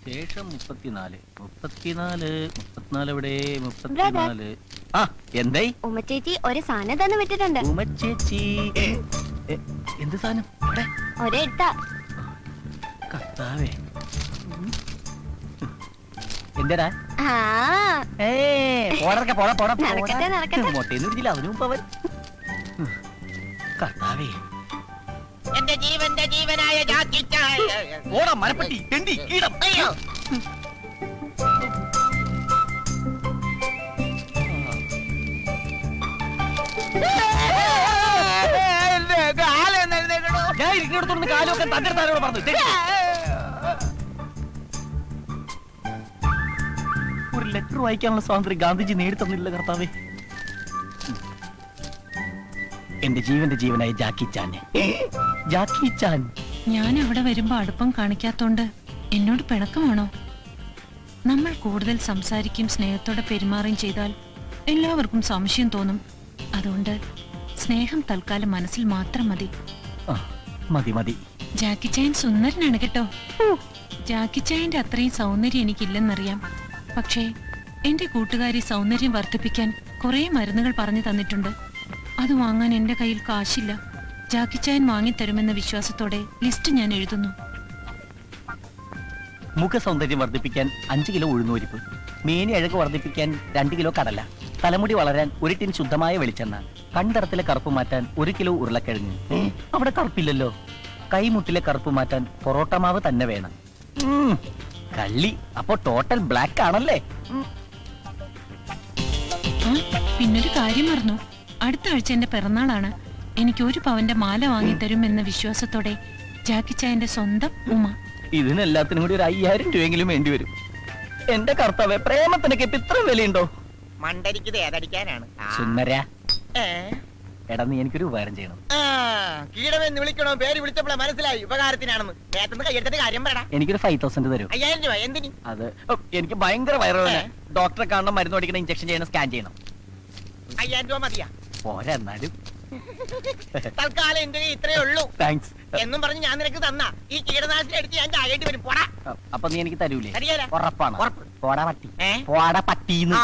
ശേഷം 34 എവിടെ? 34. ആ എന്തായി? ഉമ്മച്ചേച്ചി ഒരു സാധനം തന്നെ വിട്ടിട്ടുണ്ട്. ഉമ്മച്ചേച്ചി എന്ത് സാധനം? ഒരെടുത്താ കർത്താവേ, എന്റെടാ? മൊട്ടേന്ന് പിടിച്ചില്ല അവനും മുമ്പ് അവൻ. കർത്താവേ, എന്റെ ജീവന്റെ ജീവനായ ഓടാ മരപ്പട്ടി തെണ്ടി കീടം. ഞാൻ ഇരിക്കുന്നിടത്തോണ്ട് കാലൊക്കെ തന്റെ താരോട് പറഞ്ഞു. ഒരു ലെറ്റർ വായിക്കാനുള്ള സ്വാതന്ത്ര്യം ഗാന്ധിജി നേടിത്തന്നില്ല കർത്താവേ. എന്റെ ജീവന്റെ ജീവനായ ജാക്കി ചാൻ. ഞാൻ അവിടെ വരുമ്പോ അടുപ്പം കാണിക്കാത്തോണ്ട് എന്നോട് പിണക്കമാണോ? നമ്മൾ കൂടുതൽ സംസാരിക്കും സ്നേഹത്തോടെ പെരുമാറുകയും ചെയ്താൽ എല്ലാവർക്കും സംശയം തോന്നും. അതുകൊണ്ട് സ്നേഹം തൽക്കാലം മനസ്സിൽ മാത്രം മതി. മതി. ജാക്കി ചാൻ സുന്ദരനാണ് കേട്ടോ. ജാക്കി ചായന്റെ അത്രയും സൗന്ദര്യം എനിക്കില്ലെന്നറിയാം. പക്ഷേ എന്റെ കൂട്ടുകാരി സൗന്ദര്യം വർദ്ധിപ്പിക്കാൻ കുറെ മരുന്നുകൾ പറഞ്ഞു തന്നിട്ടുണ്ട്. അത് വാങ്ങാൻ എന്റെ കയ്യിൽ കാശില്ല. ജാക്കി ചാൻ വാങ്ങിത്തരുമെന്ന വിശ്വാസത്തോടെ ലിസ്റ്റ് ഞാൻ എഴുതുന്നു. മുഖ സൗന്ദര്യം വർദ്ധിപ്പിക്കാൻ 5 കിലോ ഉഴുന്നുപരിപ്പ്, മേനി അഴക് വർദ്ധിപ്പിക്കാൻ 2 കിലോ കടല, തലമുടി വളരാൻ 1 ടിൻ ശുദ്ധമായ വെളിച്ചെണ്ണ, കൺതറത്തിലെ കറുപ്പ് മാറ്റാൻ 1 കിലോ ഉരുളക്കിഴങ്ങ്. അവിടെ കറുപ്പില്ലല്ലോ. കൈമുട്ടിലെ കറുപ്പ് മാറ്റാൻ പൊറോട്ട മാവ് തന്നെ വേണം. കള്ളി, അപ്പൊ ടോട്ടൽ ബ്ലാക്ക് ആണല്ലേ? പിന്നൊരു കാര്യം മറന്നു. അടുത്ത ആഴ്ച എന്റെ പിറന്നാളാണ്. എനിക്ക് 1 പവന്റെ മാല വാങ്ങിത്തരും എന്ന വിശ്വാസത്തോടെ ജാക്കി ചായന്റെ സ്വന്തം ഉമ്മ. ഇതിനെല്ലാത്തിനും കൂടി ഒരു 5000 രൂപയെങ്കിലും വേണ്ടി വരും. എന്റെ കർത്താവേ, പ്രേമത്തിനൊക്കെ ഇപ്പൊ ഇത്ര വിലയുണ്ടോ? മണ്ടരിക്കത് ഏതടിക്കാനാണ്? സുന്ദരാ, എടാ നീ എനിക്കൊരു ഉപകാരം ചെയ്യണം. കീടമെന്ന് വിളിക്കണോ? പേര് വിളിച്ചപ്പോഴേ മനസ്സിലായി ഉപകാരത്തിനാണെന്ന്. നേരത്തെ കൈയെടുത്തിട്ട് കാര്യം പറയടാ. എനിക്കൊരു 5000 തരും. 5000 രൂപ എന്തിന്? അത് എനിക്ക് ഭയങ്കര വയറുവേദന. ഡോക്ടറെ കാണണം, മരുന്ന് മേടിക്കണം, ഇഞ്ചക്ഷൻ ചെയ്യണം, സ്കാൻ ചെയ്യണം. 5000 രൂപ മതിയാ? പോരാ, എന്നാലും തൽക്കാലം എന്റെ ഇത്രേ ഉള്ളൂ. താങ്ക്സ് എന്നും പറഞ്ഞ് ഞാൻ നിനക്ക് തന്ന ഈ കീടനാശിനി അടിച്ച് ഞാൻ ചാകേണ്ടി വരും. പോടാ. അപ്പൊ നീ എനിക്ക് തരൂലേ? തരികേല. ഉറപ്പാണ്? ഉറപ്പ്. പോടാ പട്ടി, പോടാ പട്ടീന്ന്.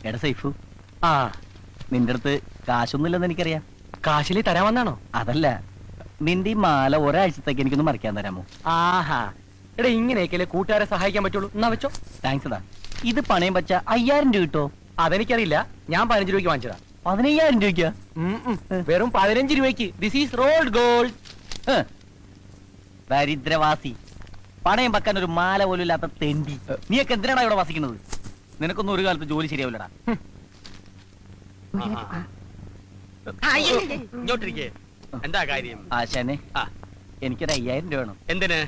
എടാ സൈഫു, നിന്റെ അടുത്ത് കാശൊന്നുമില്ലെന്ന് എനിക്കറിയാം. കാശിലി തരാമെന്നാണോ? അതല്ല, നിന്റെ ഈ മാല ഒരാഴ്ചത്തേക്ക് എനിക്കൊന്ന് മറിക്കാൻ തരാമോ? ആഹാ, എടാ ഇങ്ങനെയൊക്കെയല്ലേ കൂട്ടുകാരെ സഹായിക്കാൻ പറ്റുള്ളൂ. എന്നാ വെച്ചോ. താങ്ക്സ് എടാ. ഇത് പണയം വെച്ച 5000 രൂപ കിട്ടോ? അതെനിക്കറിയില്ല, ഞാൻ 15 രൂപയ്ക്ക് വാങ്ങിച്ചതാ. 15000 രൂപയ്ക്കാ? വെറും 15 രൂപയ്ക്ക്. This is rolled gold. ദരിദ്രവാസി, പണയം വെക്കാൻ ഒരു മാല പോലും ഇല്ലാത്ത തെണ്ടി. നീയൊക്കെ എന്തിനാണ് ഇവിടെ വസിക്കുന്നത്? നിനക്കൊന്നും ഒരു കാലത്ത് ജോലി ശരിയാവില്ലടാ. ഇങ്ങോട്ടിരിക്കേ. എന്താ കാര്യം? ആശാനെ, എനിക്കൊരു 5000 രൂപ വേണം. എന്തിന്?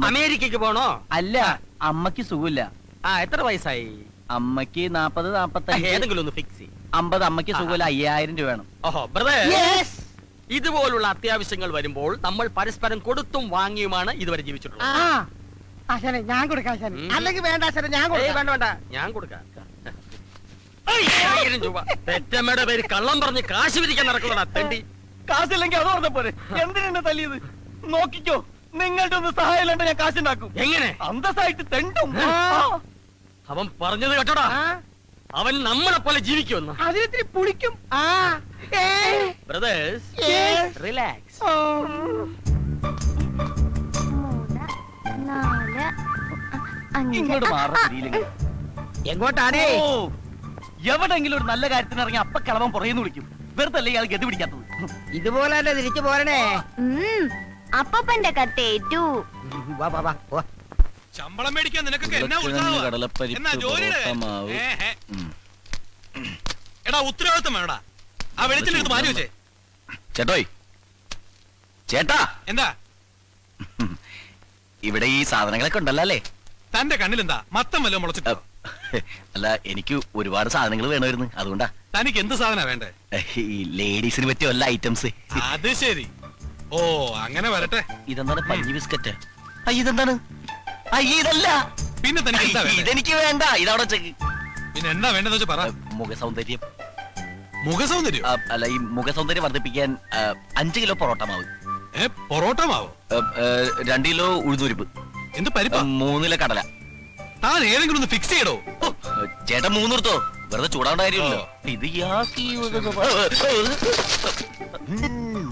അമേരിക്കക്ക് പോണോ? അല്ല, അമ്മക്ക് സുഖമില്ല. എത്ര വയസ്സായി? അമ്മക്ക് 40-45. ഏതെങ്കിലും ഒന്ന് ഫിക്സ്. 50. അമ്മക്ക് സുഖമില്ല, 5000 രൂപ വേണം. ഓഹോ ബ്രദർ, ഇതുപോലുള്ള അത്യാവശ്യങ്ങൾ വരുമ്പോൾ നമ്മൾ പരസ്പരം കൊടുത്തും വാങ്ങിയുമാണ് ഇതുവരെ ജീവിച്ചിട്ടുള്ളത്. ഞാൻ കൊടുക്കാം. അല്ലെങ്കിൽ വേണ്ട ആശാനെ, ഞാൻ വേണ്ട, ഞാൻ കൊടുക്കാം. 5000 രൂപ. തെറ്റമ്മയുടെ പേര് കള്ളം പറഞ്ഞ് കാശ് പിരിക്കാൻ നടക്കുന്നതാ തെണ്ടി. കാശില്ലെങ്കിൽ അത് പറഞ്ഞ പോലെ എന്തിനാ തല്ലിയത്? നോക്കിക്കോ, നിങ്ങളുടെ ഒന്ന് സഹായം ഇല്ലാണ്ട് ഞാൻ കാശുണ്ടാക്കും. എങ്ങനെ? അന്തസ്സായിട്ട് തെണ്ടും. അവൻ പറഞ്ഞത് കേട്ടോടാ, അവൻ നമ്മളെ പോലെ ജീവിക്കുമെന്ന്. അതിനെത്തിരി പുളിക്കും. Brothers, relax. 3, 4, 5. ഇങ്ങോട്ട് മാറിയില്ലെങ്കിൽ എങ്ങോട്ടാണേ? എവിടെങ്കിലും ഒരു നല്ല കാര്യത്തിന് ഇറങ്ങി അപ്പ കിളവൻ പുറകെന്ന് വിളിക്കും. വെറുതെ അല്ലേ ഇയാൾ ഗതി പിടിക്കാത്തത്? ഇതുപോലെ തന്നെ തിരിച്ചു പോരണേ. അപ്പന്റെ കത്തേറ്റു. ശമ്പളം മേടിക്കാൻ നിനക്കൊക്കെ എന്നാ ഉത്സാഹം? എന്നാ ജോലിയുടെ എടാ ഉത്തരവാദിത്തം വേണടാ. ആ വെളിച്ചെടുത്ത് മാറ്റി വെച്ചേ. ചേട്ടോയ്, ചേട്ടാ, എന്താ ഇവിടെ ഈ സാധനങ്ങളൊക്കെ ഉണ്ടല്ലോ അല്ലേ? തന്റെ കണ്ണിലെന്താ മത്തം വല്ലതും മുളച്ചിട്ടോ? അല്ല, എനിക്ക് ഒരുപാട് സാധനങ്ങൾ വേണമായിരുന്നു, അതുകൊണ്ടാ. തനിക്ക് എന്ത് സാധന വേണ്ടേ? ഈ ലേഡീസിന് പറ്റിയ വല്ല ഐറ്റംസ്. അത് ശരി. ഓ അങ്ങനെ വരട്ടെ. ഇതെന്താണ്? പഞ്ഞി ബിസ്ക്കറ്റ്. ഇതെന്താണ്? ഇതല്ല. പിന്നെ തനിക്ക് എന്താ വേണ്ടേ? ഇതെനിക്ക് വേണ്ട. ഇതവിടെ വെച്ചേക്ക്. പിന്നെ എന്താ വേണ്ടെന്ന് വെച്ചാ പറ. മുഖസൗന്ദര്യം. മുഖസൗന്ദര്യം? അല്ല, ഈ മുഖസൗന്ദര്യം വർദ്ധിപ്പിക്കാൻ 5 കിലോ പൊറോട്ട മാവ്, പൊറോട്ട മാവോ 2 കിലോ ഉഴുന്നൂരിപ്പ്, എന്ത് പരിപ്പാ 3 കിലോ കടല. താൻ ഏതെങ്കിലും ഒന്ന് ഫിക്സ് ചെയ്യടോ. ചേട്ടൻ 3 എടുത്തോ, വെറുതെ ചൂടാവേണ്ട കാര്യമില്ലല്ലോ. ഇത്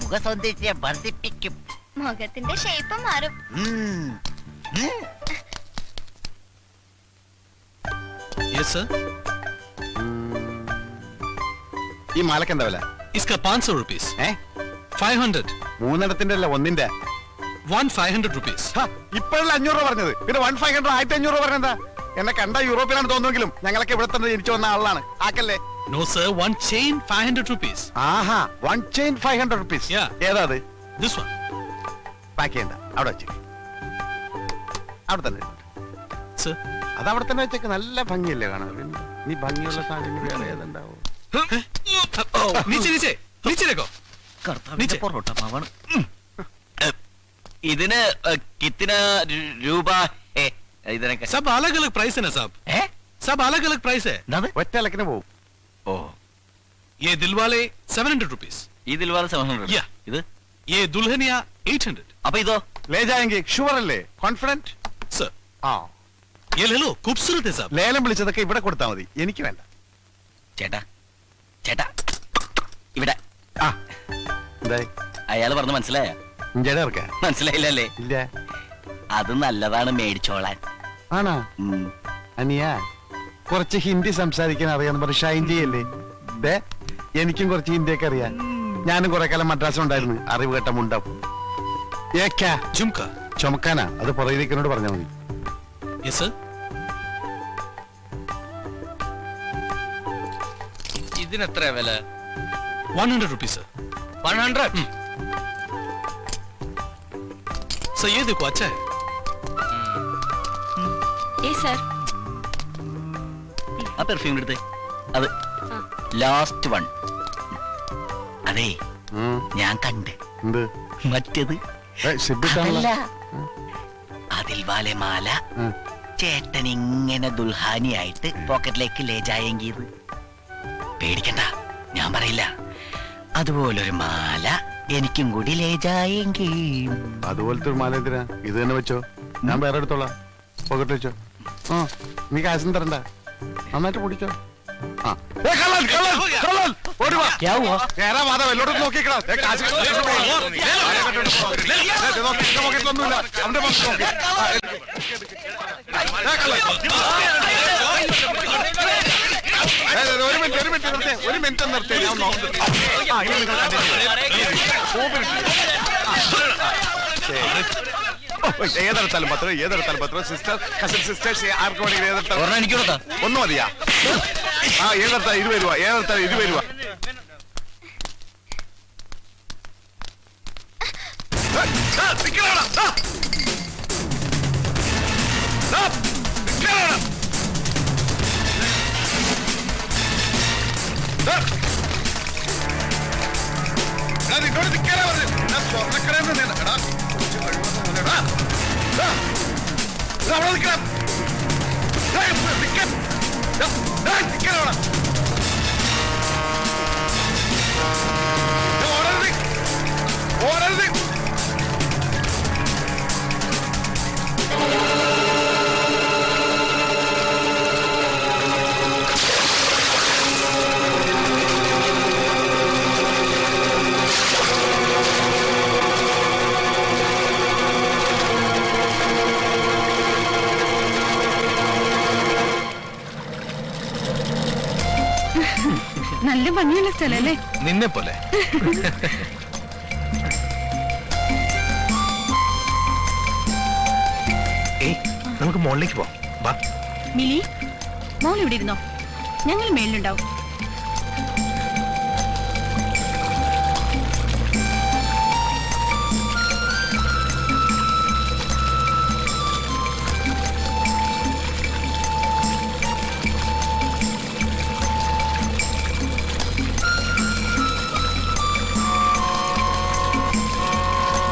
മുഖസൗന്ദര്യം വർദ്ധിപ്പിക്കും. മുഖത്തിന്റെ ഷേപ്പ് മാറും. Yes sir. ഈ മാലക്ക് എന്താ വില? ഇസ്ക 500 റുപ്പീസ്. 500. 3 അല്ല, 1 500 റുപ്പീസ്. ഇപ്പോഴല്ല 500 രൂപ പറഞ്ഞത്, പിന്നെ 1500 1500 രൂപ പറഞ്ഞെന്താ? എന്നെ കണ്ട യൂറോപ്പിലാണ് തോന്നുമെങ്കിലും ഞങ്ങളൊക്കെ ഇവിടെ തന്നെ ജനിച്ചു വന്ന ആളാണ്. ആക്കല്ലേ? No sir, 1 chain 500 rupees. ആഹാ, 1 ചെയിൻ 500 റുപ്പീസ്. Yeah. ഏതാ അത്? This one. പാക്ക് ചെയ്യണ്ട, അവിടെ വെച്ചേക്ക്. അവിടെ തന്നെ സർ. അത് അവിടെ തന്നെ വെച്ചേക്ക്. നല്ല ഭംഗിയല്ലേ കാണാൻ? പിന്നെ നീ ഭംഗിയുള്ള സാധനം വേറെ ഏതുണ്ടാവും? നീച്ചേ നീച്ചേക്കോ. കർത്താവിന്റെ പൊറോട്ട മാവാണ്. ഇതിന് കിത്തിന രൂപ ഇതിനൊക്കെ സബ് അലഗ് അലഗ് പ്രൈസ് है ना साहब. सब अलग अलग प्राइस है. ഒറ്റ ഇലക്കിന് പോവും. ഓ, ये दिलवाले 700 रुपीस. ഈ ദിൽവാല 700. Yeah. ഇത് ये दुल्हनिया 800. അപ്പൊ ഇതോ? ലേജായെങ്കിൽ ഷുവർ അല്ലേ? കോൺഫിഡന്റ്? सर ആ, ये ले लो, खूबसूरत है साहब. ലേലം വിളിച്ചതൊക്കെ ഇവിടെ കൊടുത്താൽ മതി, എനിക്ക് വേണ്ട. ചേട്ടാ ചേട്ടാ ഇവിടെ ആ, എന്തായി? അയാൾ പറഞ്ഞ് മനസ്സിലായ? ഇഞ്ചടെ ഇറക്ക? മനസ്സിലായില്ലല്ലേ? ഇല്ല. അത് നല്ലതാണ്, മേടിച്ചോളാൻ. ആണോ? അനിയ കുറച്ച് ഹിന്ദി സംസാരിക്കാൻ അറിയാന്ന് പറഞ്ഞ് ഷൈൻ ചെയ്യല്ലേ? ദേ, എനിക്കും കുറച്ച് ഹിന്ദിയൊക്കെ അറിയാം. ഞാനും കുറെ കാലം മദ്രാസിൽ ഉണ്ടായിരുന്നു. അറിവ് കേട്ട മുണ്ടാവും. ഏക്കാ झुमका. ചുമക്കാനാ? അത് പുറകിലേക്കിനോട് പറഞ്ഞാൽ മതി. ये सर. ഇതിനെത്ര വില? 100 रुपीस सर. 100. सर ये देखो, अच्छा है. ഏ സർ. ആ പെർഫ്യൂം എടുത്തേ. അത് ലാസ്റ്റ് വൺ. അതെ, ഉം. ഞാൻ കണ്ട്. എന്ത്? മറ്റേത് സിബിട്ടാണല്ലോ. അതിൽ വാലെ മാല ഉം. ചേട്ടൻ ഇങ്ങനെ ദുൽഹാനിയായിട്ട് പോക്കറ്റിലേക്ക് ലേജായെങ്കിയത്. പേടിക്കണ്ട, ഞാൻ പറയില്ല. അതുപോലൊരു മാല എനിക്കും കൂടി ലേജായെങ്കിൽ. അതുപോലത്തെ ഒരു മാല എന്തിനാ? ഇത് തന്നെ വെച്ചോ, ഞാൻ വേറെ എടുത്തോളാം. പോക്കറ്റ് വെച്ചോ. ആ, നീ കാശും തരണ്ട, നന്നായിട്ട് പിടിച്ചോ. ആ. ഏ, കള്ളൻ, കള്ളൻ, കള്ളൻ, ഓടി വാ. ക്യാ ഹുവാ? കേറാ, വാ, ദാ വെള്ളോട്ട് നോക്കിക്കടാ. ദേ, കാശ് കെട്ടിട്ട് പോ. ദേ, നോക്ക്, എന്റെ പോക്കറ്റിലൊന്നുമില്ല, അവന്റെ പോക്കറ്റിൽ നോക്ക്. ആ, ഏ, കള്ളൻ. ഒരു മിനിറ്റ് നിർത്തേ, ഒരു മിനിറ്റ് നിർത്തേ, ഞാൻ നോക്കുന്നു. ആ, ഇനി നിങ്ങൾ ഏതെടുത്താലും പത്രം, ഏതെടുത്താലും പത്രം. സിസ്റ്റർ, കസിൻ സിസ്റ്റേഴ്സ്, ആർക്ക് വേണമെങ്കിലും ഏതെടുത്താലും. എനിക്ക് കൊടുത്താ ഒന്ന് മതിയാ? ആ, ഏതെടുത്താൽ 20 രൂപ, ഏതെടുത്താൽ 20 രൂപ. നിന്നോട് നിൽക്കാനാ പറഞ്ഞത്. ഞാൻ സ്വർണ്ണക്കടയിൽ നിന്ന് എടാ, കുറച്ച് കഴിവൊന്നും ഇല്ലടാ. അവിടെ നിൽക്കണം. ഓടരുത്. നല്ല ഭംഗിയുള്ള സ്ഥലല്ലേ? നിന്നെ പോലെ. നമുക്ക് മുകളിലേക്ക് പോവാം. വാ. മിലി, മോൾ ഇവിടെ ഇരുന്നോ, ഞങ്ങൾ മേളിലുണ്ടാവും.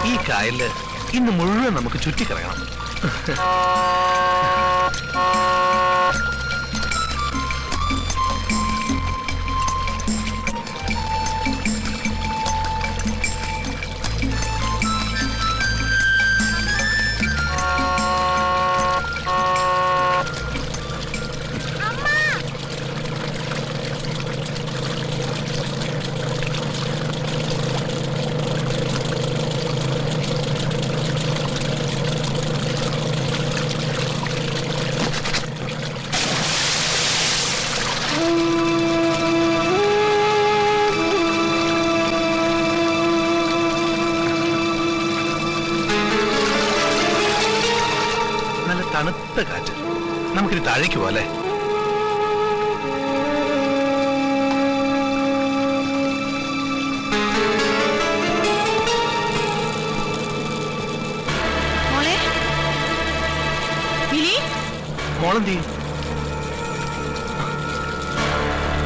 ഈ കായലില് ഇന്ന് മുഴുവൻ നമുക്ക് ചുറ്റിക്കറങ്ങണം. തണുത്ത കാറ്റ്. നമുക്കിനി താഴേക്ക് പോലെ. മോളെ മിലി, മോളെന്തി?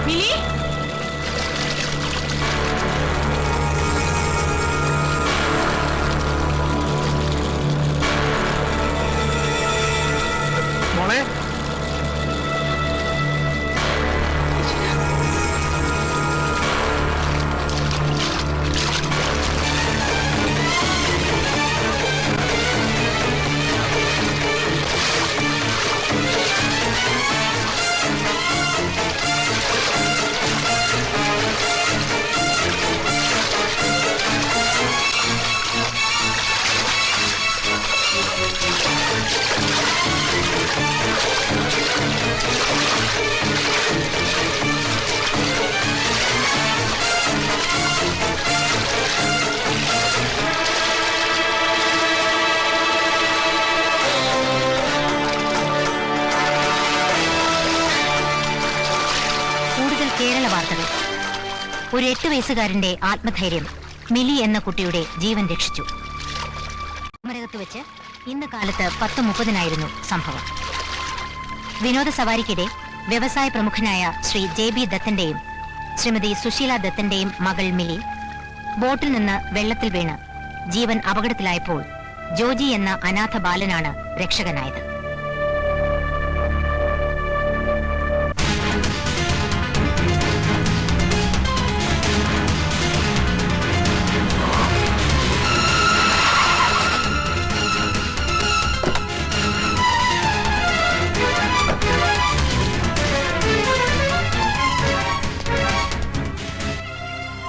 മിലി, മോളെ കേരള വാർത്തകൾ. ഒരു 8 വയസ്സുകാരന്റെ ആത്മധൈര്യം മിലി എന്ന കുട്ടിയുടെ ജീവൻ രക്ഷിച്ചു. കുമരകത്ത് വെച്ച് ഇന്ന് കാലത്ത് 10:30 സംഭവം. വിനോദസവാരിക്കിടെ വ്യവസായ പ്രമുഖനായ ശ്രീ JB ദത്തന്റെയും ശ്രീമതി സുശീല ദത്തന്റെയും മകൾ മിലി ബോട്ടിൽ നിന്ന് വെള്ളത്തിൽ വീണ് ജീവൻ അപകടത്തിലായപ്പോൾ ജോജി എന്ന അനാഥ ബാലനാണ് രക്ഷകനായത്.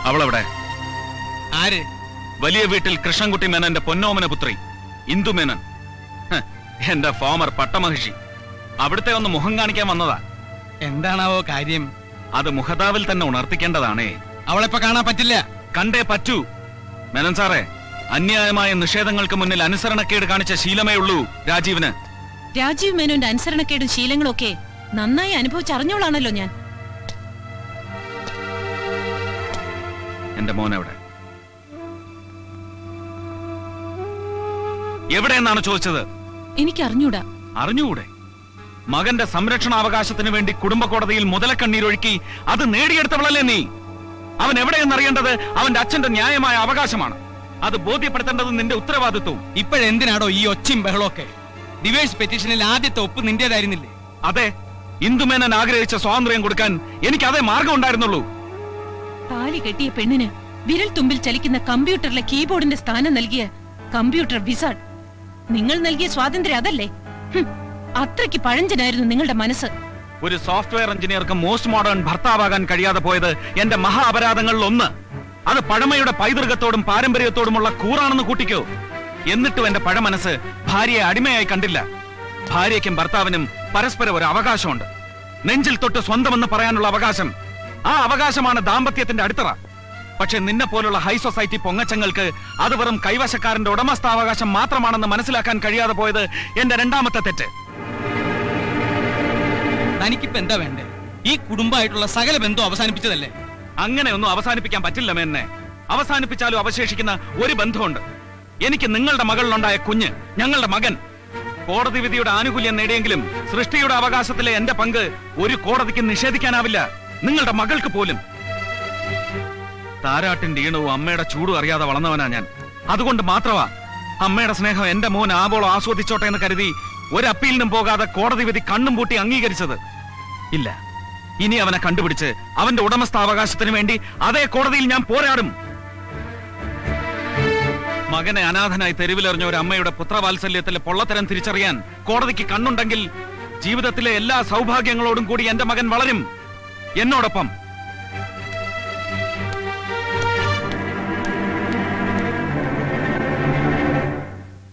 അവളവിടെ? ആര്? വലിയ വീട്ടിൽ കൃഷ്ണൻകുട്ടി മേനന്റെ പൊന്നോമന പുത്രി ഇന്ദു മേനൻ. എന്റെ ഫോമർ പട്ടമഹിഷി. അവിടുത്തെ ഒന്ന് മുഖം കാണിക്കാൻ വന്നതാ. എന്താണാവോ കാര്യം? അത് മുഖതാവിൽ തന്നെ ഉണർത്തിക്കേണ്ടതാണേ. അവളെപ്പോ കാണാൻ പറ്റില്ല. കണ്ടേ പറ്റൂ. മേനൻ സാറേ, അന്യായമായ നിഷേധങ്ങൾക്ക് മുന്നിൽ അനുസരണക്കേട് കാണിച്ച ശീലമേ ഉള്ളൂ രാജീവിന്. രാജീവ് മേനോന്റെ അനുസരണക്കേടും ശീലങ്ങളും ഒക്കെ നന്നായി അനുഭവിച്ചറിഞ്ഞോളാണല്ലോ ഞാൻ. എന്റെ മോൻ എവിടെ? എവിടെയെന്നാണ് ചോദിച്ചത്? എനിക്ക് അറിഞ്ഞൂടാ. അറിഞ്ഞുകൂടെ? മകന്റെ സംരക്ഷണാവകാശത്തിന് വേണ്ടി കുടുംബ കോടതിയിൽ മുതലക്കണ്ണീരൊഴുക്കി അത് നേടിയെടുത്തവളല്ലേ നീ? അവൻ എവിടെയെന്നറിയേണ്ടത് അവന്റെ അച്ഛന്റെ ന്യായമായ അവകാശമാണ്. അത് ബോധ്യപ്പെടുത്തേണ്ടത് നിന്റെ ഉത്തരവാദിത്വവും. ഇപ്പോഴെന്തിനാടോ ഈ ഒച്ചയും ബഹളമൊക്കെ? ഡിവേഴ്സ് പെറ്റീഷനിൽ ആദ്യത്തെ ഒപ്പ് നിന്റേതായിരുന്നില്ലേ? അതെ, ഇന്ദുമേനൻ ആഗ്രഹിച്ച സ്വാതന്ത്ര്യം കൊടുക്കാൻ എനിക്ക് അതേ മാർഗം ഉണ്ടായിരുന്നുള്ളൂ. താലി കെട്ടിയ പെണ്ണിന് വിരൽ തുമ്പിൽ ചലിക്കുന്ന കമ്പ്യൂട്ടറിലെ കീബോർഡിന്റെ സ്ഥാനം നൽകിയ കമ്പ്യൂട്ടർ വിസാർഡ്. നിങ്ങൾ നൽകിയ സ്വാതന്ത്ര്യം അതല്ലേ? അത്രയ്ക്ക് പഴഞ്ചനായിരുന്നു നിങ്ങളുടെ മനസ്സ്. ഒരു സോഫ്റ്റ്വെയർ എഞ്ചിനീയർക്ക് മോസ്റ്റ് മോഡേൺ ഭർത്താവാകാൻ കഴിയാതെ പോയത് എന്റെ മഹാ അപരാധങ്ങളിൽ ഒന്ന്. അത് പഴമയുടെ പൈതൃകത്തോടും പാരമ്പര്യത്തോടുമുള്ള കൂറാണെന്ന് കൂട്ടിക്കോ. എന്നിട്ടും എന്റെ പഴമനസ് ഭാര്യയെ അടിമയായി കണ്ടില്ല. ഭാര്യയ്ക്കും ഭർത്താവിനും പരസ്പരം ഒരു അവകാശമുണ്ട്. നെഞ്ചിൽ തൊട്ട് സ്വന്തമെന്ന് പറയാനുള്ള അവകാശം. ആ അവകാശമാണ് ദാമ്പത്യത്തിന്റെ അടിത്തറ. പക്ഷെ നിന്നെ പോലുള്ള ഹൈ സൊസൈറ്റി പൊങ്ങച്ചങ്ങൾക്ക് അത് വെറും കൈവശക്കാരന്റെ ഉടമസ്ഥാവകാശം മാത്രമാണെന്ന് മനസ്സിലാക്കാൻ കഴിയാതെ പോയത് എന്റെ രണ്ടാമത്തെ തെറ്റ്. തനിക്കിപ്പോ എന്താ വേണ്ടേ? ഈ കുടുംബമായിട്ടുള്ള സകല ബന്ധം അവസാനിപ്പിച്ചതല്ലേ? അങ്ങനെയൊന്നും അവസാനിപ്പിക്കാൻ പറ്റില്ല മേന്നെ. അവസാനിപ്പിച്ചാലും അവശേഷിക്കുന്ന ഒരു ബന്ധമുണ്ട്. എനിക്ക് നിങ്ങളുടെ മകളിലുണ്ടായ കുഞ്ഞ്, ഞങ്ങളുടെ മകൻ. കോടതി വിധിയുടെ ആനുകൂല്യം നേടിയെങ്കിലും സൃഷ്ടിയുടെ അവകാശത്തിലെ എന്റെ പങ്ക് ഒരു കോടതിക്ക് നിഷേധിക്കാനാവില്ല, നിങ്ങളുടെ മകൾക്ക് പോലും. താരാട്ടിന്റെ ഈണവും അമ്മയുടെ ചൂടും അറിയാതെ വളർന്നവനാ ഞാൻ. അതുകൊണ്ട് മാത്രമാ അമ്മയുടെ സ്നേഹം എന്റെ മോൻ ആവോളം ആസ്വദിച്ചോട്ടെ എന്ന് കരുതി ഒരു അപ്പീലിനും പോകാതെ കോടതി വിധി കണ്ണും പൂട്ടി അംഗീകരിച്ചത്. ഇല്ല, ഇനി അവനെ കണ്ടുപിടിച്ച് അവന്റെ ഉടമസ്ഥാവകാശത്തിന് വേണ്ടി അതേ കോടതിയിൽ ഞാൻ പോരാടും. മകനെ അനാഥനായി തെരുവിലെറിഞ്ഞ ഒരു അമ്മയുടെ പുത്രവാത്സല്യത്തിലെ പൊള്ളത്തരം തിരിച്ചറിയാൻ കോടതിക്ക് കണ്ണുണ്ടെങ്കിൽ ജീവിതത്തിലെ എല്ലാ സൗഭാഗ്യങ്ങളോടും കൂടി എന്റെ മകൻ വളരും എന്നോടൊപ്പം.